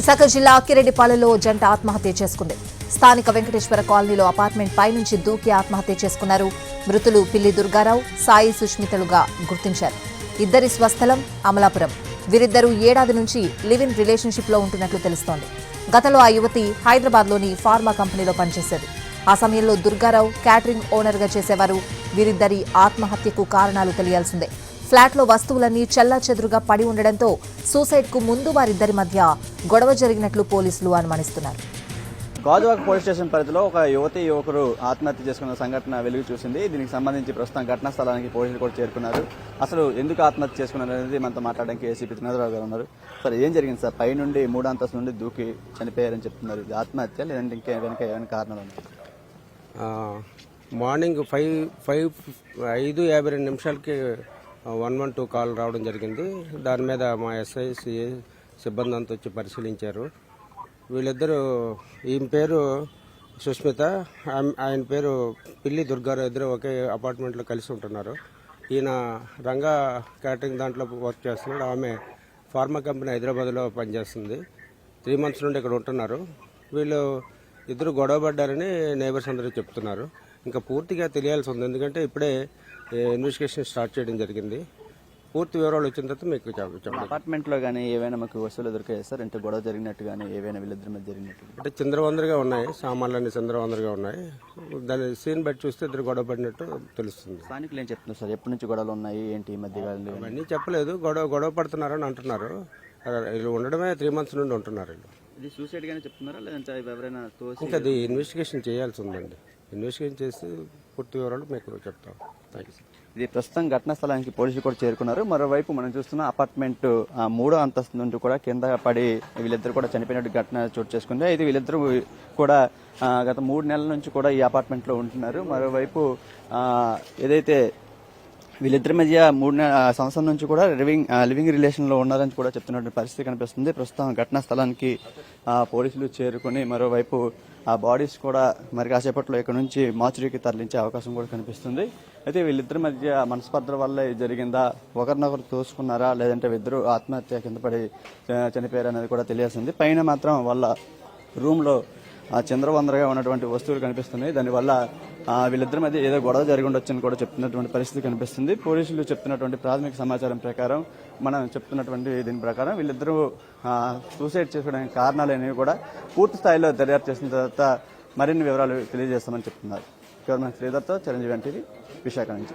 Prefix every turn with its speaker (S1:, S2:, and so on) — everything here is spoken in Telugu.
S1: విశాఖ జిల్లా అక్కిరెడ్డిపాలెంలో జంట ఆత్మహత్య చేసుకుంది. స్థానిక వెంకటేశ్వర కాలనీలో అపార్ట్మెంట్ పై నుంచి దూకి ఆత్మహత్య చేసుకున్నారు. మృతులు పిల్లి దుర్గారావు, సాయి సుష్మితలుగా గుర్తించారు. ఇద్దరి స్వస్థలం అమలాపురం. వీరిద్దరూ ఏడాది నుంచి లివ్ ఇన్ రిలేషన్షిప్ లో ఉంటున్నట్లు తెలుస్తోంది. గతంలో ఆ యువతి హైదరాబాద్లోని ఫార్మా కంపెనీలో పనిచేసేది. ఆ సమయంలో దుర్గారావు క్యాటరింగ్ ఓనర్గా చేసేవారు. వీరిద్దరి ఆత్మహత్యకు కారణాలు తెలియాల్సిందే. ఫ్లాట్లో వస్తువులన్నీ చెల్లాచెదురుగా పడి ఉండడంతో సూసైడ్కు ముందు వారిద్దరి మధ్య గొడవ జరిగినట్లు పోలీసులు అనుమానిస్తున్నారు.
S2: గాజువాక పోలీస్ స్టేషన్ పరిధిలో ఒక యువకుడు ఆత్మహత్య చేసుకున్న సంఘటన వెలుగు చూసింది. దీనికి సంబంధించి ప్రస్తుతం ఘటనా స్థలానికి పోలీసులు కూడా చేరుకున్నారు. అసలు ఎందుకు ఆత్మహత్య చేసుకున్నారు అనేది మనతో మాట్లాడడానికి ఏసీపీ త్రినాథరావు గారు ఉన్నారు. సార్, ఏం జరిగింది సార్? పై నుండి 3వ అంతస్తు నుండి దూకి చనిపోయారని చెప్తున్నారు. ఇది ఆత్మహత్య లేదంటే ఇంకా వెనక ఏమైనా కారణాలు?
S3: మార్నింగ్ 5:52 112 కాల్ రావడం జరిగింది. దాని మీద మా ఎస్ఐ సిఐ సిబ్బంది అంతా వచ్చి పరిశీలించారు. వీళ్ళిద్దరూ, ఈమె పేరు సుష్మిత, ఆయన పేరు పిల్లి దుర్గారావు. ఇద్దరు ఒకే అపార్ట్మెంట్లో కలిసి ఉంటున్నారు. ఈయన రంగా క్యాటరింగ్ దాంట్లో వర్క్ చేస్తున్నాడు. ఆమె ఫార్మా కంపెనీ హైదరాబాద్లో పనిచేస్తుంది. 3 months నుండి ఇక్కడ ఉంటున్నారు. వీళ్ళు ఇద్దరు గొడవ పడ్డారని నైబర్స్ అందరూ చెప్తున్నారు. ఇంకా పూర్తిగా తెలియాల్సి ఉంది, ఎందుకంటే ఇప్పుడే ఇన్వెస్టిగేషన్ స్టార్ట్ చేయడం జరిగింది. పూర్తి వివరాలు వచ్చిన తర్వాత మీకు చెప్పండి.
S2: అపార్ట్మెంట్ లో కానీ ఏవైనా మాకు వస్తువులు దొరికాయి సార్? అంటే గొడవ జరిగినట్టు కానీ ఏవైనా వీళ్ళిద్దరి మధ్య జరిగినట్టు?
S3: అంటే చిందరవందరగా ఉన్నాయి, సామాన్లన్నీ చిందరవందరగా ఉన్నాయి. దాని సీన్ బట్టి చూస్తే ఇద్దరు గొడవ పడినట్టు తెలుస్తుంది.
S2: స్థానికులు ఏం చెప్తున్నారు సార్? ఎప్పటి నుంచి గొడవలు ఉన్నాయి, ఏంటి ఈ మధ్య?
S3: అవన్నీ చెప్పలేదు. గొడవ పడుతున్నారని అంటున్నారు. వీళ్ళు ఉండడమే 3 months నుండి ఉంటున్నారు. వీళ్ళు
S2: ఇది సూసైడ్ గానే చెప్తున్నారా లేదంటే ఎవరైనా తోసి?
S3: ఇంకా అది ఇన్వెస్టిగేషన్ చేయాల్సి ఉందండి. ఇన్వెస్టిగేషన్ చేసి పూర్తి వివరాలు మీకు చెప్తాం. Thank you sir.
S2: ఇది ప్రస్తుతం ఘటనా స్థలానికి పోలీసులు కూడా చేరుకున్నారు. మరోవైపు మనం చూస్తున్న అపార్ట్మెంట్ 3వ అంతస్తు నుండి కూడా కింద పడి వీళ్ళిద్దరు కూడా చనిపోయినట్టు ఘటన చోటు చేసుకుంది. అయితే వీళ్ళిద్దరూ కూడా గత 3 నెలల నుంచి కూడా ఈ అపార్ట్మెంట్ లో ఉంటున్నారు. మరోవైపు ఏదైతే వీళ్ళిద్దరి మధ్య 3 సంవత్సరం నుంచి కూడా లివింగ్ రిలేషన్ లో ఉన్నారని కూడా చెప్తున్నటువంటి పరిస్థితి కనిపిస్తుంది. ప్రస్తుతం ఘటనా స్థలానికి పోలీసులు చేరుకుని మరోవైపు ఆ బాడీస్ కూడా మరి కాసేపట్లో ఇక్కడ నుంచి మార్చురీకి తరలించే అవకాశం కూడా కనిపిస్తుంది. అయితే వీళ్ళిద్దరి మధ్య మనస్పర్ధల వల్ల జరిగిందా, ఒకరినొకరు తోసుకున్నారా, లేదంటే ఇద్దరు ఆత్మహత్య కింద పడి చనిపోయారు అనేది కూడా తెలియాల్సింది. పైన మాత్రం వాళ్ళ రూమ్ లో చంద్రవందరగా ఉన్నటువంటి వస్తువులు కనిపిస్తున్నాయి. దానివల్ల వీళ్ళిద్దరి మధ్య ఏదో గొడవ జరిగి ఉండొచ్చని కూడా చెప్తున్నటువంటి పరిస్థితి కనిపిస్తుంది. పోలీసులు చెప్తున్నటువంటి ప్రాథమిక సమాచారం ప్రకారం, మనం చెప్తున్నటువంటి దీని ప్రకారం వీళ్ళిద్దరూ సూసైడ్ చేసుకోవడానికి కారణాలు అనేవి కూడా పూర్తి స్థాయిలో దర్యాప్తు చేసిన తర్వాత మరిన్ని వివరాలు తెలియజేస్తామని చెప్తున్నారు. గవర్నమెంట్ శ్రీధర్తో చిరంజీవి ఎన్టీవీ, విశాఖ నుంచి.